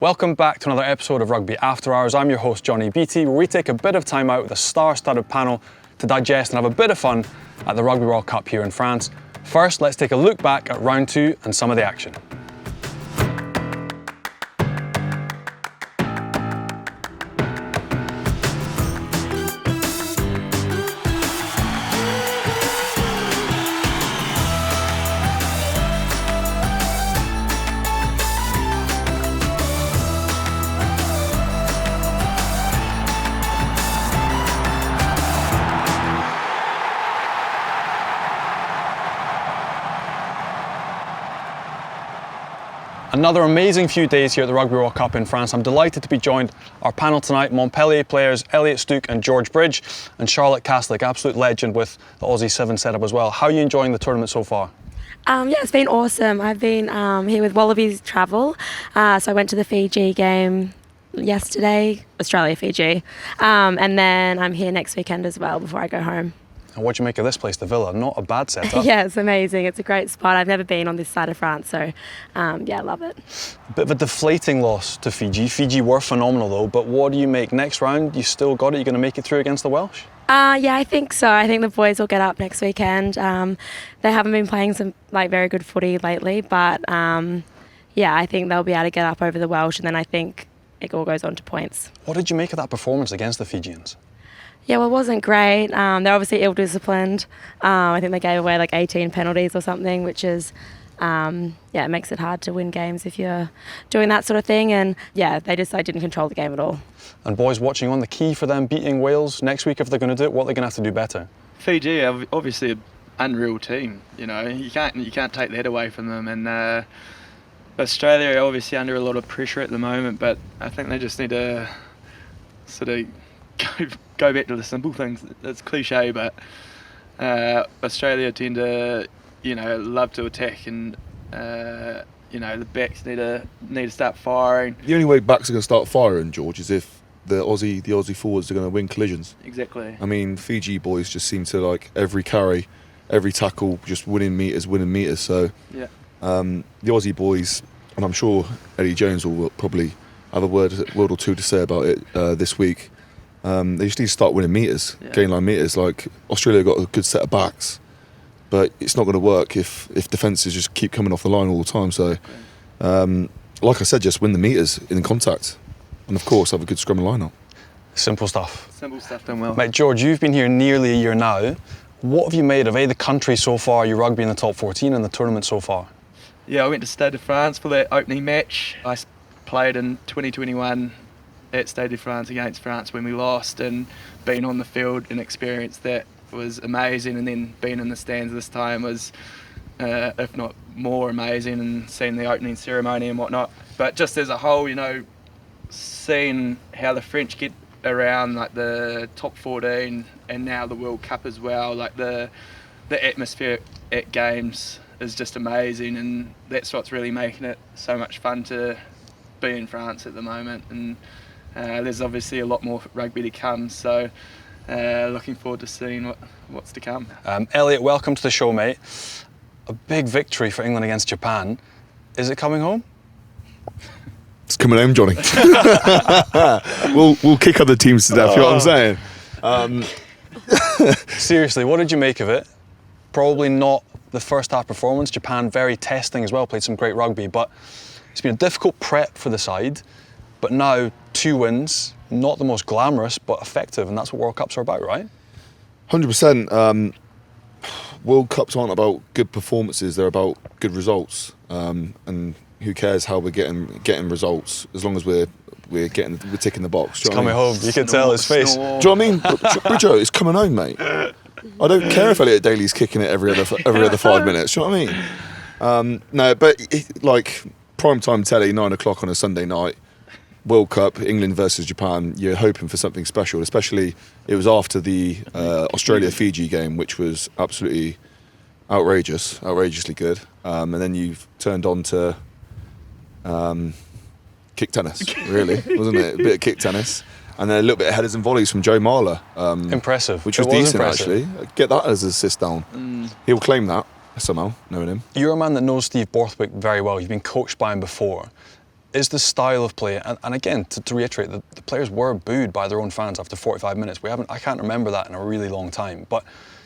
Welcome back to another episode of Rugby After Hours. I'm your host, Johnnie Beattie, where we take a bit of time out with a star-studded panel to digest and have a bit of fun at the Rugby World Cup here in France. First, let's take a look back at round two and some of the action. Another amazing few days here at the Rugby World Cup in France. I'm delighted to be joined our panel tonight, Montpellier players Elliott, Stooke and George Bridge, and Charlotte Caslick, absolute legend with the Aussie 7 setup as well. How are you enjoying the tournament so far? Yeah, it's been awesome. I've been here with Wallabies Travel, so I went to the Fiji game yesterday, Australia-Fiji, and then I'm here next weekend as well before I go home. And what do you make of this place, the Villa? Not a bad setup. Yeah, it's amazing. It's a great spot. I've never been on this side of France, so yeah, I love it. A bit of a deflating loss to Fiji. Fiji were phenomenal though, but what do you make next round? You still got it? You're going to make it through against the Welsh? Yeah, I think so. I think the boys will get up next weekend. They haven't been playing some very good footy lately, but yeah, I think they'll be able to get up over the Welsh, and then I think it all goes on to points. What did you make of that performance against the Fijians? Yeah, well, it wasn't great. They're obviously ill-disciplined. I think they gave away 18 penalties or something, which is, yeah, it makes it hard to win games if you're doing that sort of thing. And yeah, they didn't control the game at all. And boys watching on, the key for them beating Wales next week, if they're going to do it, what they're going to have to do better? Fiji are obviously an unreal team. You know, you can't take that away from them. And Australia are obviously under a lot of pressure at the moment, but I think they just need to sort of go back to the simple things. It's cliche, but Australia tend to, love to attack, and the backs need to start firing. The only way backs are going to start firing, George, is if the Aussie forwards are going to win collisions. Exactly. I mean, Fiji boys just seem to every carry, every tackle, just winning meters. So yeah, the Aussie boys, and I'm sure Eddie Jones will probably have a word or two to say about it this week. They just need to start winning meters, gain line meters. Australia got a good set of backs, but it's not going to work if defences just keep coming off the line all the time. So, like I said, just win the meters in contact, and of course have a good scrum and line-up. Simple stuff. Simple stuff done well. Mate, George, you've been here nearly a year now. What have you made of the country so far, your rugby in the top 14 and the tournament so far? Yeah, I went to Stade de France for that opening match. I played in 2021 at Stade de France against France when we lost, and being on the field and experience that was amazing, and then being in the stands this time was if not more amazing, and seeing the opening ceremony and whatnot. But just as a whole, seeing how the French get around the top 14 and now the World Cup as well, the atmosphere at games is just amazing, and that's what's really making it so much fun to be in France at the moment. And there's obviously a lot more rugby to come, so looking forward to seeing what's to come. Elliott, welcome to the show, mate. A big victory for England against Japan. Is it coming home? It's coming home, Johnny. We'll kick other teams to death. You know what I'm saying? Seriously, what did you make of it? Probably not the first half performance. Japan very testing as well, played some great rugby, but it's been a difficult prep for the side. But now 2 wins, not the most glamorous, but effective, and that's what World Cups are about, right? 100%. World Cups aren't about good performances; they're about good results. And who cares how we're getting results, as long as we're ticking the box. It's coming home. You can tell his face. Do you know what I mean? Bridjo, it's coming home, mate. I don't care if Elliott Daly's kicking it every other 5 minutes. Do you know what I mean? No, but prime time telly, 9 o'clock on a Sunday night. World Cup, England versus Japan, you're hoping for something special, especially it was after the Australia-Fiji game, which was absolutely outrageously good. And then you've turned on to kick tennis, really, wasn't it? A bit of kick tennis. And then a little bit of headers and volleys from Joe Marler. Impressive. Which was decent, actually. Get that as an assist down. He'll claim that somehow, knowing him. You're a man that knows Steve Borthwick very well. You've been coached by him before. is the style of play, and again, to reiterate, the players were booed by their own fans after 45 minutes. I can't remember that in a really long time. But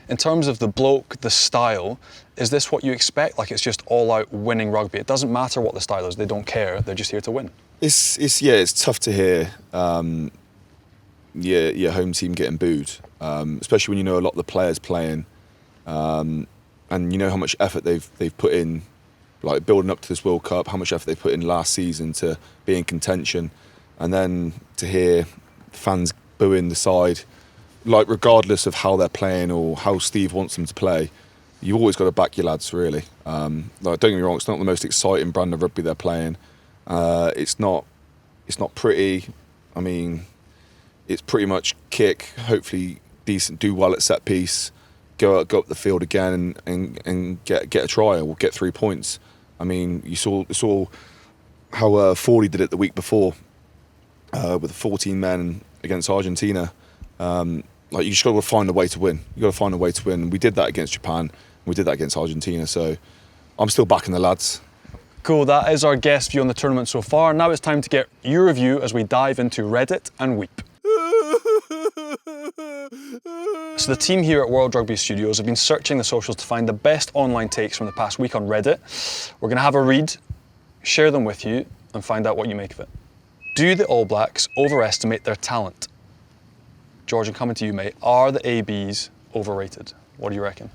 in terms of the bloke, the style, is this what you expect? Like, it's just all-out winning rugby. It doesn't matter what the style is. They don't care. They're just here to win. It's tough to hear your home team getting booed, especially when you know a lot of the players playing, and you know how much effort they've put in, like building up to this World Cup, how much effort they put in last season to be in contention, and then to hear fans booing the side, like regardless of how they're playing or how Steve wants them to play, you've always got to back your lads, really. Like, don't get me wrong, it's not the most exciting brand of rugby they're playing. It's not pretty. I mean, it's pretty much kick, hopefully decent, do well at set piece, go up the field again and get a try or get 3 points. I mean, you saw how Fordy did it the week before with 14 men against Argentina. Like, you just got to find a way to win. You got to find a way to win. We did that against Japan. We did that against Argentina. So I'm still backing the lads. Cool, that is our guest view on the tournament so far. Now it's time to get your review as we dive into Reddit and weep. So the team here at World Rugby Studios have been searching the socials to find the best online takes from the past week on Reddit. We're going to have a read, share them with you, and find out what you make of it. Do the All Blacks overestimate their talent? George, I'm coming to you, mate. Are the ABs overrated? What do you reckon?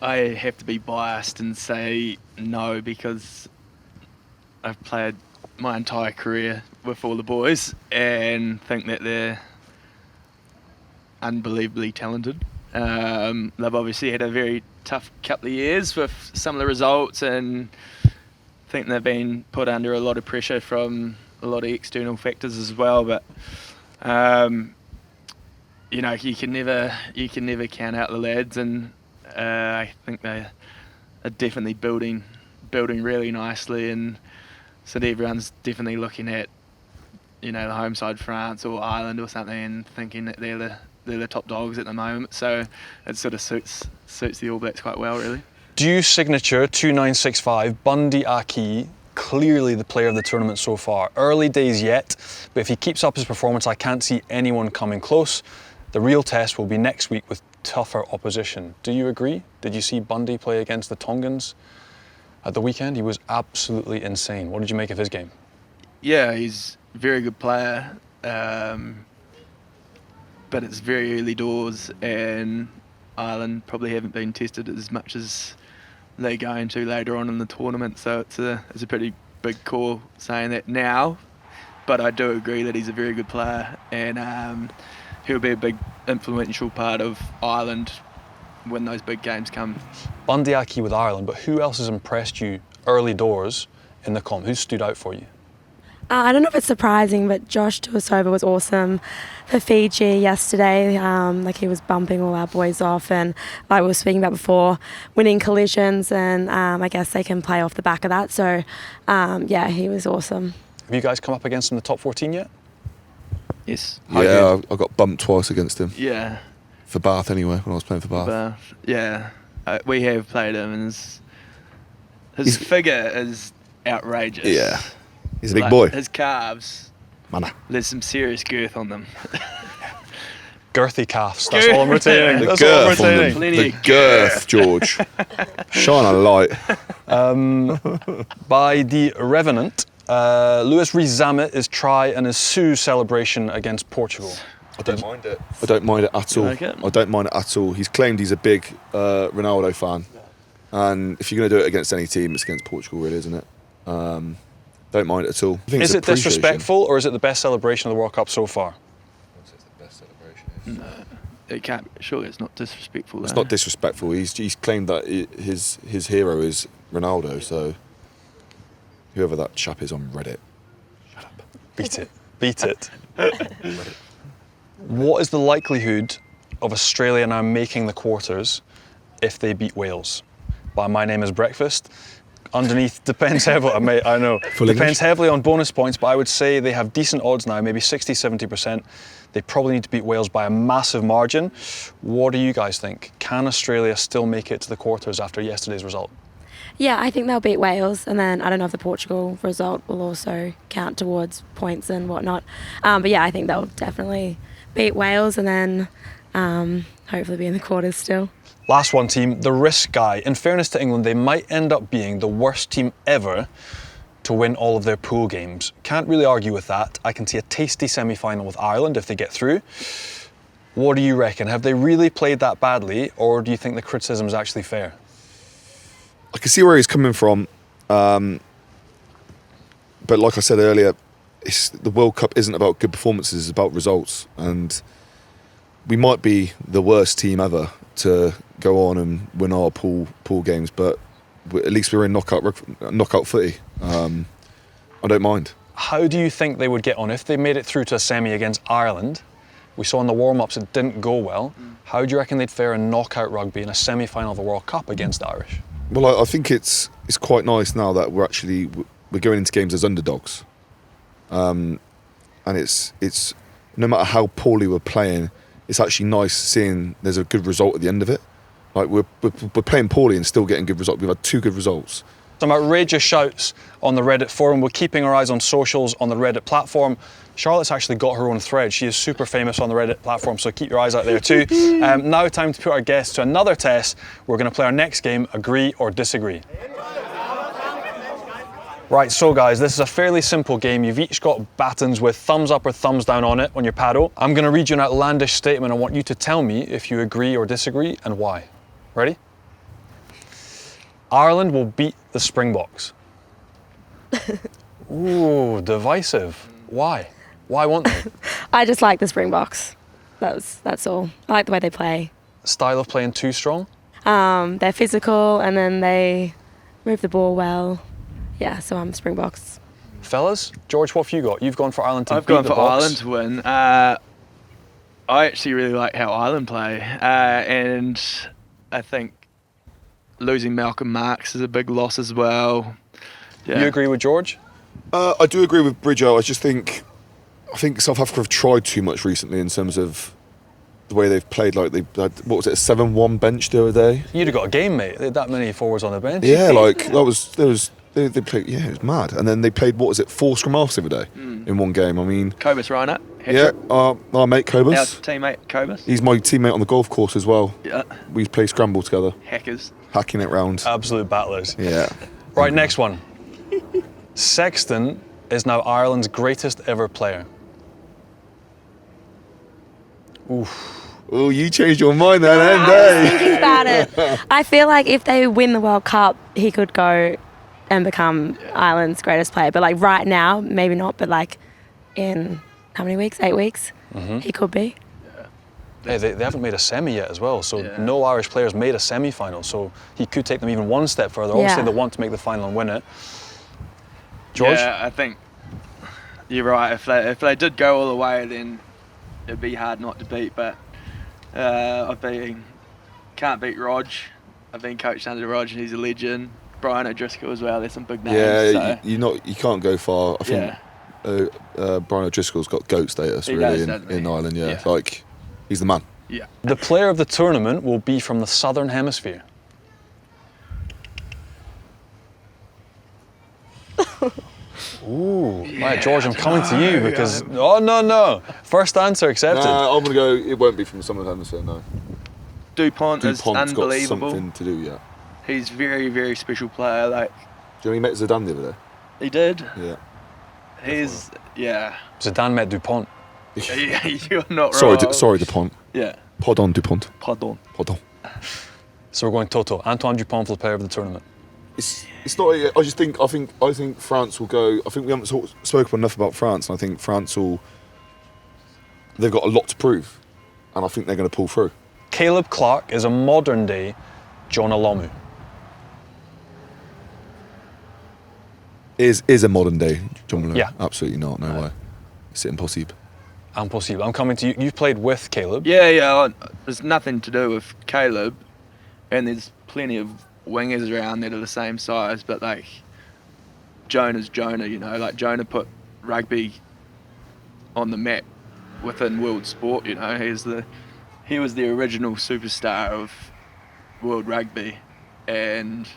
I have to be biased and say no, because I've played my entire career with all the boys and think that they're unbelievably talented. They've obviously had a very tough couple of years with some of the results, and I think they've been put under a lot of pressure from a lot of external factors as well. But you know, you can never count out the lads, and I think they are definitely building really nicely, and so everyone's definitely looking at, you know, the home side, France or Ireland or something, and thinking that they're the top dogs at the moment. So it sort of suits the All Blacks quite well, really. Due signature 2965, Bundee Aki, clearly the player of the tournament so far. Early days yet, but if he keeps up his performance, I can't see anyone coming close. The real test will be next week with tougher opposition. Do you agree? Did you see Bundee play against the Tongans at the weekend? He was absolutely insane. What did you make of his game? Yeah, he's a very good player, but it's very early doors, and Ireland probably haven't been tested as much as they're going to later on in the tournament. So it's a pretty big call saying that now, but I do agree that he's a very good player, and he'll be a big influential part of Ireland when those big games come. Bundee Aki with Ireland, but who else has impressed you early doors in the comp? Who stood out for you? I don't know if it's surprising, but Josua Tuisova was awesome for Fiji yesterday. Like, he was bumping all our boys off, and like we were speaking about before, winning collisions, and I guess they can play off the back of that. So, yeah, he was awesome. Have you guys come up against him in the top 14 yet? Yes. Yeah, I got bumped twice against him. Yeah. For Bath anyway, when I was playing for Bath. Yeah. We have played him, and his figure is outrageous. Yeah. He's a big boy. His calves, Mana. there's some serious girth on them. Girthy calves, that's all I'm retaining. The That's all I'm girth on them. retaining. Plenty The of girth, George. Shine a light. By the Revenant, Lewis Rees-Zammit is try and his Sue celebration against Portugal. I don't mind it. I don't mind it at all. like it? I don't mind it at all. He's claimed he's a big Ronaldo fan. And if you're going to do it against any team, it's against Portugal, really, isn't it? Don't mind it at all. I think Is it's it appreciation. disrespectful, or is it the best celebration of the World Cup so far? It's the best celebration. No, it can't. Surely it's not disrespectful. It's not disrespectful. He's claimed that his hero is Ronaldo. So whoever that chap is on Reddit, shut up. Beat it. Beat it. What is the likelihood of Australia now making the quarters if they beat Wales? By My Name is Breakfast. Underneath depends heavily, mate, I know. Full Depends English? heavily on bonus points, but I would say they have decent odds now, maybe 60-70%. They probably need to beat Wales by a massive margin. What do you guys think? Can Australia still make it to the quarters after yesterday's result? Yeah, I think they'll beat Wales, and then I don't know if the Portugal result will also count towards points and whatnot. But yeah, I think they'll definitely beat Wales, and then hopefully be in the quarters still. Last one, team, the risk guy. In fairness to England, they might end up being the worst team ever to win all of their pool games. Can't really argue with that. I can see a tasty semi-final with Ireland if they get through. What do you reckon? Have they really played that badly, or do you think the criticism is actually fair? I can see where he's coming from, but like I said earlier, the World Cup isn't about good performances, it's about results, and we might be the worst team ever to go on and win our pool games, but at least we're in knockout footy. I don't mind. How do you think they would get on if they made it through to a semi against Ireland? We saw in the warm-ups it didn't go well. How do you reckon they'd fare in knockout rugby in a semi-final of the World Cup against the Irish? Well, I think it's quite nice now that we're going into games as underdogs, and it's no matter how poorly we're playing, it's actually nice seeing there's a good result at the end of it. Like we're playing poorly and still getting good results. We've had 2 good results. Some outrageous shouts on the Reddit forum. We're keeping our eyes on socials on the Reddit platform. Charlotte's actually got her own thread. She is super famous on the Reddit platform, so keep your eyes out there too. Now time to put our guests to another test. We're going to play our next game, Agree or Disagree. Right, so guys, this is a fairly simple game. You've each got battens with thumbs up or thumbs down on it on your paddle. I'm going to read you an outlandish statement. I want you to tell me if you agree or disagree and why. Ready? Ireland will beat the Springboks. Ooh, divisive. Why? Why won't they? I just like the Springboks. That's all. I like the way they play. Style of playing too strong? They're physical, and then they move the ball well. Yeah, so I'm Springboks. Fellas, George, what have you got? You've gone for Ireland to beat the Boks. I've gone for Ireland to win. I actually really like how Ireland play, and I think losing Malcolm Marx is a big loss as well. Yeah. You agree with George? I do agree with Bridger. I think South Africa have tried too much recently in terms of the way they've played. Like they had, what was it, a 7-1 bench the other day? You'd have got a game, mate. They had that many forwards on the bench. Yeah, like they played. Yeah, it was mad. And then they played 4 scrum halves the other day in one game. I mean, Cobus Reinert. Yeah, our mate Cobus. Our teammate Cobus. He's my teammate on the golf course as well. Yeah. We play scramble together. Hackers. Hacking it round. Absolute battlers. Yeah. Right, next one. Sexton is now Ireland's greatest ever player. Oof. Oh, you changed your mind then, I was eh? thinking about it. I feel like if they win the World Cup, he could go and become Ireland's greatest player. But like right now, maybe not. But like in how many weeks? 8 weeks? He could be. Hey, they haven't made a semi yet as well, so Yeah. no Irish players made a semi-final, so he could take them even one step further. Obviously, they want to make the final and win it. George? Yeah, I think you're right. If they did go all the way, then it'd be hard not to beat. But can't beat Rog. I've been coached under Rog, and he's a legend. Brian O'Driscoll as well. There's some big names. Yeah, so. you can't go far. I think Brian O'Driscoll's got GOAT status really in Ireland. Yeah, like he's the man. Yeah. The player of the tournament will be from the Southern Hemisphere. Ooh, right, George, I'm coming to you because... Oh, no. First answer accepted. I'm going to go, it won't be from the Southern Hemisphere, no. DuPont is DuPont's got unbelievable. something to do, yeah. He's very, very special player. Like Do you know he met Zidane the other day? he did. Yeah. He's Zidane met DuPont. You're not wrong. Sorry, DuPont. Yeah. Pardon, DuPont. Pardon. Pardon. So we're going Toto. Antoine Dupont for the player of the tournament. It's not. I think France will go. I think we haven't spoken enough about France, and I think France will. They've got a lot to prove, and I think they're going to pull through. Caleb Clark is a modern day John Olomu. Is a modern day John Malone? Yeah. Absolutely not. No way. It's impossible. Impossible. I'm coming to you. You've played with Caleb. Yeah. There's nothing to do with Caleb, and there's plenty of wingers around that are the same size, but like Jonah's Jonah, you know, like Jonah put rugby on the map within world sport, you know. He was the original superstar of world rugby, and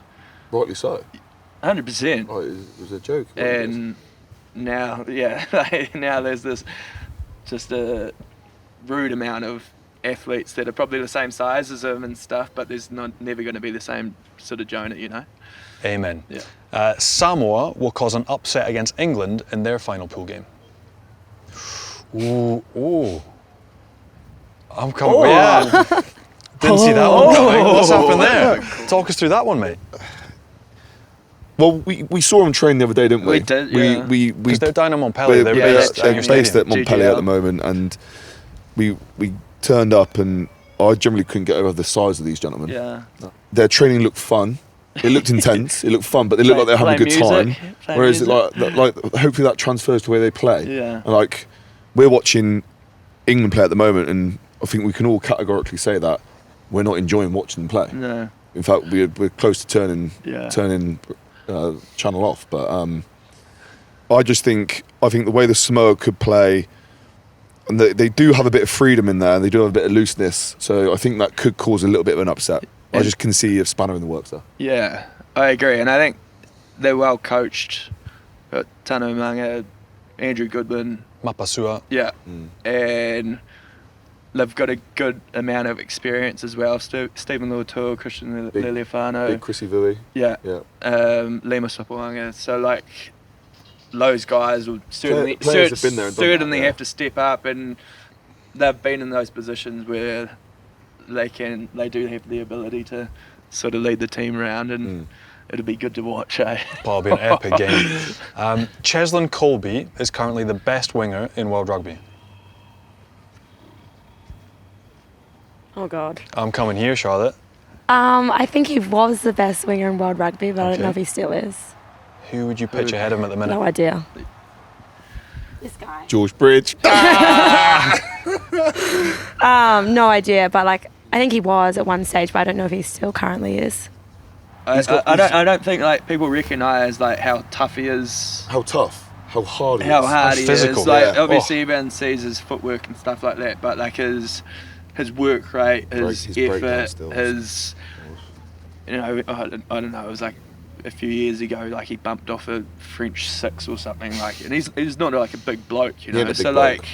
Rightly so. 100%. Oh, it was a joke. And now, now there's this just a rude amount of athletes that are probably the same size as him and stuff, but there's never going to be the same sort of Jonah, you know? Amen. Yeah. Samoa will cause an upset against England in their final pool game. Ooh. I'm coming. Oh. Yeah. Didn't see that one coming. What's happened there? Talk us through that one, mate. Well, we saw them train the other day, didn't we? We did, yeah. Because they're down in Montpellier. They're based at Montpellier GGL. at the moment, and we turned up, and I generally couldn't get over the size of these gentlemen. Yeah. Their training looked fun. It looked intense. It looked fun, but they looked like they're having a good time. Whereas, like, hopefully that transfers to where they play. Yeah. And, like, we're watching England play at the moment, and I think we can all categorically say that we're not enjoying watching them play. No. In fact, we're close to turning channel off. But I think the way the Samoa could play, and they do have a bit of freedom in there, and they do have a bit of looseness. So I think that could cause a little bit of an upset. I just can see a spanner in the works there. Yeah, I agree, and I think they're well coached. Got Tano Manga, Andrew Goodwin, Mapasua. yeah, and they've got a good amount of experience as well. Stephen Luatua, Christian Liliafano, Big Chrissy Vui. yeah, Yeah. Lima Sopoanga. So like those guys will certainly Players have been there and done that, yeah. have to step up, and they've been in those positions where they do have the ability to sort of lead the team around, and it'll be good to watch. That'll be an epic game. Cheslin Colby is currently the best winger in World Rugby. Oh God. I'm coming here, Charlotte. I think he was the best winger in World Rugby, but I don't know if he still is. Who would you pitch ahead of him at the minute? No idea. This guy. George Bridge. No idea, but like I think he was at one stage, but I don't know if he still currently is. I don't think like people recognise like how tough he is. How tough. How hard he is. How hard he physical. is. Like Yeah. obviously everyone sees his footwork and stuff like that, but like his work rate, his breakdown effort, skills. his I don't know, it was like a few years ago, like he bumped off a French 6 or something, like, and he's not like a big bloke, you know. Big so bloke. like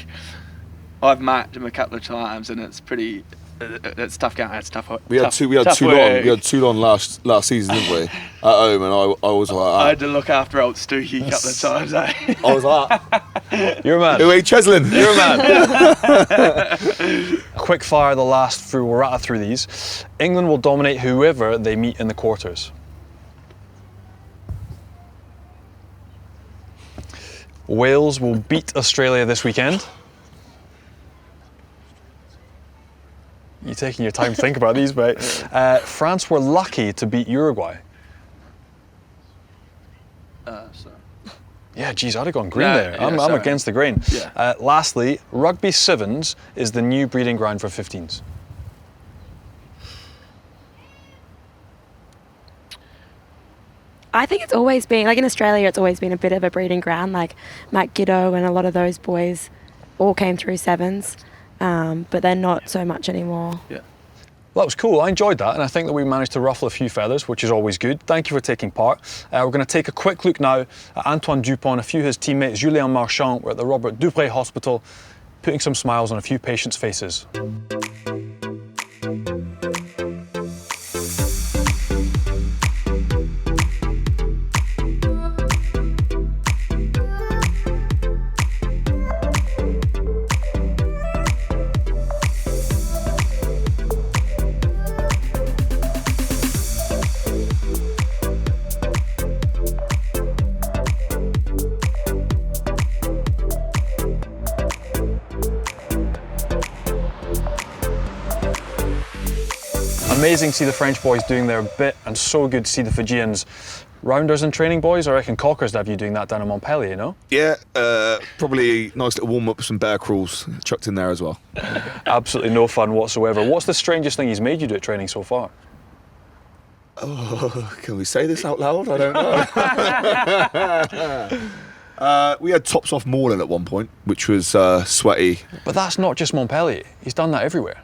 I've marked him a couple of times, and it's pretty. It's tough going. It's tough. We had Toulon last season, didn't we? At home, and I was like, I had to look after old Stooke a couple of times. I was like, You're a man. who ate Cheslin? You're a man. Quick fire, the last through. We'll rattle through these. England will dominate whoever they meet in the quarters. Wales will beat Australia this weekend. You're taking your time to think about these, mate. France were lucky to beat Uruguay. Yeah, geez, I'd have gone green there. I'm against the grain. Yeah. Lastly, Rugby Sevens is the new breeding ground for 15s. I think it's always been, like in Australia, it's always been a bit of a breeding ground. Like Matt Giddo and a lot of those boys all came through sevens, but they're not so much anymore. Yeah. Well, that was cool. I enjoyed that, and I think that we managed to ruffle a few feathers, which is always good. Thank you for taking part. We're going to take a quick look now at Antoine Dupont, a few of his teammates. Julian Marshall were at the Robert Dupré Hospital, putting some smiles on a few patients' faces. Amazing to see the French boys doing their bit, and so good to see the Fijians. Rounders and training boys, I reckon Cockers to have you doing that down in Montpellier, you know? Yeah, probably nice little warm-up, some bear crawls chucked in there as well. Absolutely no fun whatsoever. What's the strangest thing he's made you do at training so far? Oh, can we say this out loud? I don't know. We had tops off mauling at one point, which was sweaty. But that's not just Montpellier. He's done that everywhere.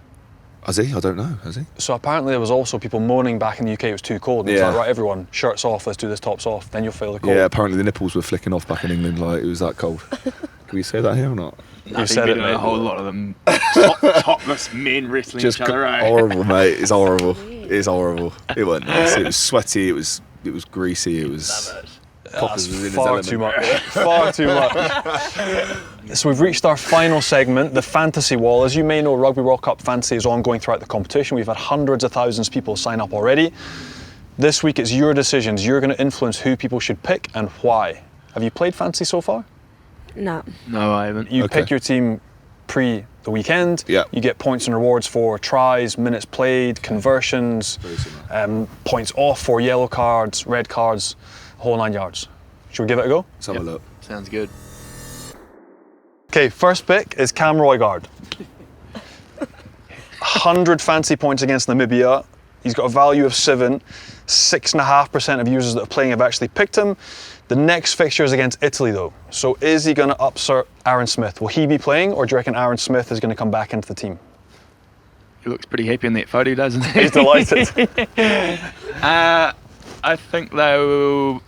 Has he? I don't know. Has he? So apparently there was also people moaning back in the UK it was too cold. And it's Yeah. like, right, everyone, shirts off, let's do this tops off, then you'll feel the cold. Yeah, apparently the nipples were flicking off back in England, like it was that cold. Can we say that here or not? You said it, mate. A whole lot of them topless men wrestling Just each other. horrible, mate. It's horrible. It's horrible. It wasn't nice. It was sweaty. It was greasy. It was. Poppers was in his Far too element. much. Far too much. So we've reached our final segment, the fantasy wall. As you may know, Rugby World Cup fantasy is ongoing throughout the competition. We've had hundreds of thousands of people sign up already. This week it's your decisions. You're going to influence who people should pick and why. Have you played fantasy so far? No. No, I haven't. You Okay. pick your team pre the weekend. Yeah. You get points and rewards for tries, minutes played, conversions, Very similar. points off for yellow cards, red cards, whole 9 yards. Should we give it a go? Let's have a look. Sounds good. Okay, first pick is Cam Roygard. 100 fancy points against Namibia. He's got a value of 7. 6.5% of users that are playing have actually picked him. The next fixture is against Italy though. So is he going to upsert Aaron Smith? Will he be playing, or do you reckon Aaron Smith is going to come back into the team? He looks pretty happy in that photo, doesn't he? He's delighted. I think they'll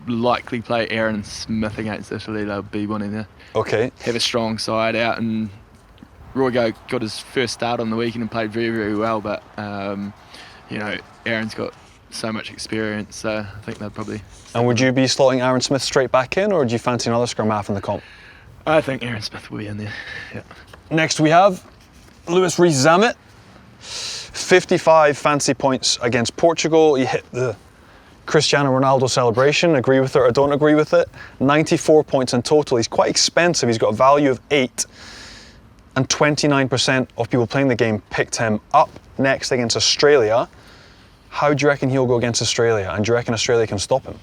likely play Aaron Smith against Italy. They'll be wanting to Okay. have a strong side out, and Roygo got his first start on the weekend and played very, very well, but Aaron's got so much experience, so I think they'll probably... And would you be slotting Aaron Smith straight back in, or do you fancy another scrum half in the comp? I think Aaron Smith will be in there, yeah. Next we have Lewis Rees-Zammit. 55 fancy points against Portugal. He hit the Cristiano Ronaldo celebration, agree with it or don't agree with it. 94 points in total. He's quite expensive. He's got a value of 8, and 29% of people playing the game picked him. Up next against Australia. How do you reckon he'll go against Australia, and do you reckon Australia can stop him?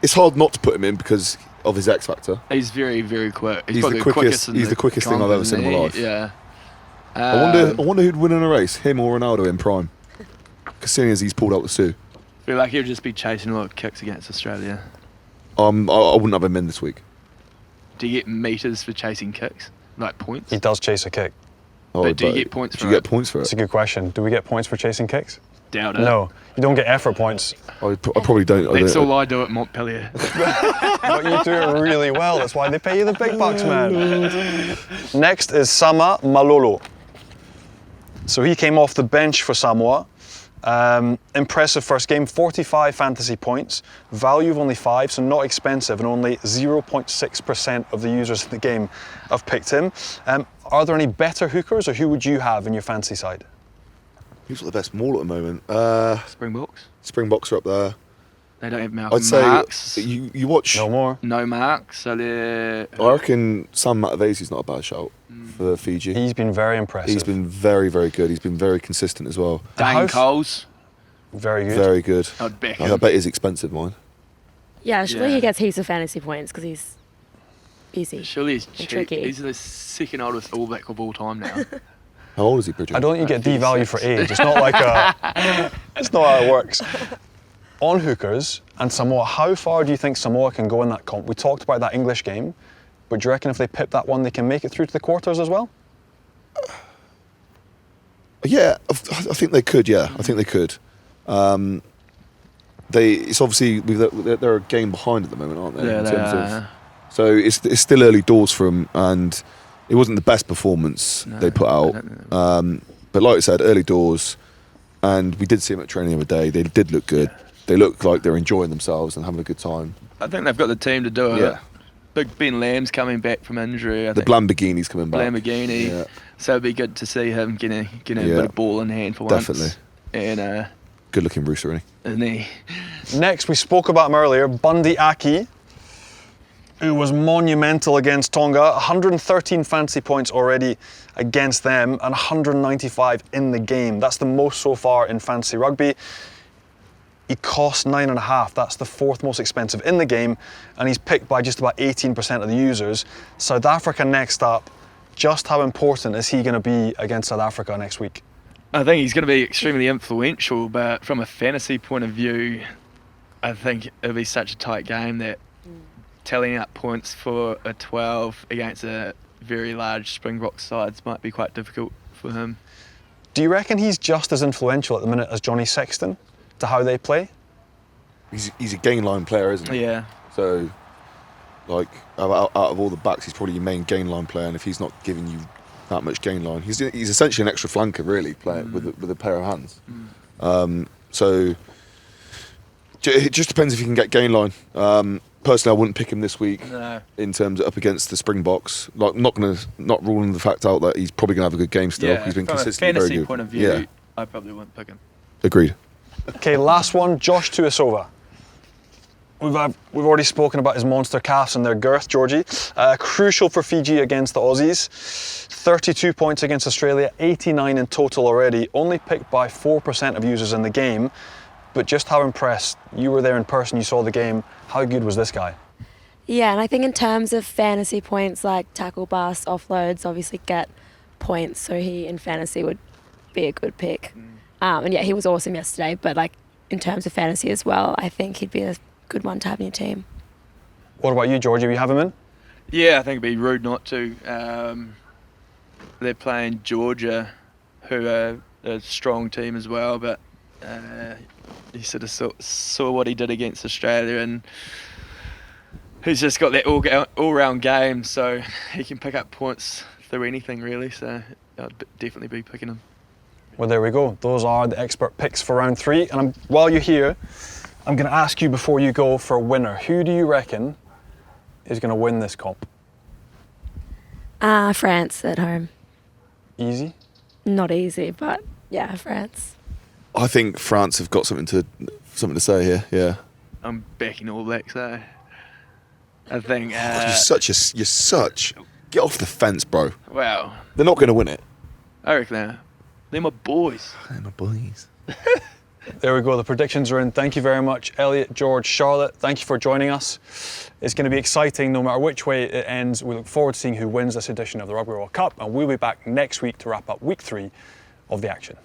It's hard not to put him in because of his X factor. He's very, very quick. He's probably the quickest- in he's the quickest thing I've ever seen in my life. Yeah. I wonder who'd win in a race, him or Ronaldo in prime. Because seeing as he's pulled out the Sue, I feel like he'll just be chasing a lot of kicks against Australia. I wouldn't have him in this week. Do you get meters for chasing kicks? Like points? He does chase a kick. But do you get points do for you it? get points for That's it? a good question. Do we get points for chasing kicks? Doubt it. No, you don't get effort points. I probably don't. That's all I do at Montpellier. But you do it really well. That's why they pay you the big bucks, man. Next is Sama Malolo. So he came off the bench for Samoa. Impressive first game, 45 fantasy points, value of only 5, so not expensive, and only 0.6% of the users in the game have picked him. Are there any better hookers, or who would you have in your fantasy side? Who's got the best maul at the moment? Springboks. Springboks are up there. They don't have Malcolm I'd say Marks. you watch. No more. No marks, so they're... I reckon Sam Matavesi's not a bad shout for Fiji. He's been very impressive. He's been very, very good. He's been very consistent as well. And Dane how- Coles. very good. Very good. I'd back I him. bet he's expensive, mine. Yeah, surely Yeah. he gets heaps of fantasy points because he's easy. Surely he's cheap. tricky. He's the second oldest All Black of all time now. How old is he, Bridget? I don't think you get D value for 56. age. It's not like a. It's not how it works. On hookers and Samoa, how far do you think Samoa can go in that comp? We talked about that English game, but do you reckon if they pip that one, they can make it through to the quarters as well? Yeah, I think they could. Yeah, I think they could. It's obviously they're a game behind at the moment, aren't they? Yeah, in they terms are. of, so it's still early doors for them, and it wasn't the best performance No, they put I out. don't know. But like I said, early doors, and we did see them at training the other day. They did look good. They look like they're enjoying themselves and having a good time. I think they've got the team to do it. Yeah. Big Ben Lamb's coming back from injury. I The think. Lamborghini's coming back. Lamborghini. Yeah. So it'd be good to see him getting a Yeah. bit of ball in hand for once. Definitely. And Good looking rooster, isn't he? isn't he? Next, we spoke about him earlier, Bundee Aki, who was monumental against Tonga. 113 fancy points already against them and 195 in the game. That's the most so far in fantasy rugby. He cost 9.5. That's the 4th most expensive in the game, and he's picked by just about 18% of the users. South Africa next up. Just how important is he going to be against South Africa next week? I think he's going to be extremely influential, but from a fantasy point of view, I think it'll be such a tight game that tallying up points for a 12 against a very large Springbok sides might be quite difficult for him. Do you reckon he's just as influential at the minute as Johnny Sexton to how they play? He's a gain line player, isn't he? Yeah. So, like, out of all the backs, he's probably your main gain line player, and if he's not giving you that much gain line, he's essentially an extra flanker, really, playing with a pair of hands. So, it just depends if you can get gain line. Personally, I wouldn't pick him this week. No. In terms of up against the Springboks. Like, not ruling the fact out that he's probably going to have a good game still. Yeah, He's been from a consistently very fantasy good. point of view, Yeah, I probably wouldn't pick him. agreed. Okay, last one, Josh Tuisova. We've already spoken about his monster calves and their girth, Georgie. Crucial for Fiji against the Aussies. 32 points against Australia, 89 in total already. Only picked by 4% of users in the game. But just how impressed, you were there in person, you saw the game. How good was this guy? Yeah, and I think in terms of fantasy points, like tackle, bust, offloads, obviously get points. So he in fantasy would be a good pick. And yeah, he was awesome yesterday. But like in terms of fantasy as well, I think he'd be a good one to have in your team. What about you, Georgie? Will you have him in? Yeah, I think it'd be rude not to. They're playing Georgia, who are a strong team as well, but you sort of saw what he did against Australia, and he's just got that all-round game, so he can pick up points through anything really, so I'd definitely be picking him. Well, there we go. Those are the expert picks for round 3. And while you're here, I'm going to ask you before you go for a winner. Who do you reckon is going to win this comp? France at home. Easy? Not easy, but yeah, France. I think France have got something to say here. Yeah. I'm backing All Blacks though. I think. You're such. Get off the fence, bro. Wow. They're not going to win it. I reckon they're my boys. They're my boys. There we go. The predictions are in. Thank you very much, Elliott, George, Charlotte. Thank you for joining us. It's going to be exciting no matter which way it ends. We look forward to seeing who wins this edition of the Rugby World Cup, and we'll be back next week to wrap up week 3 of the action.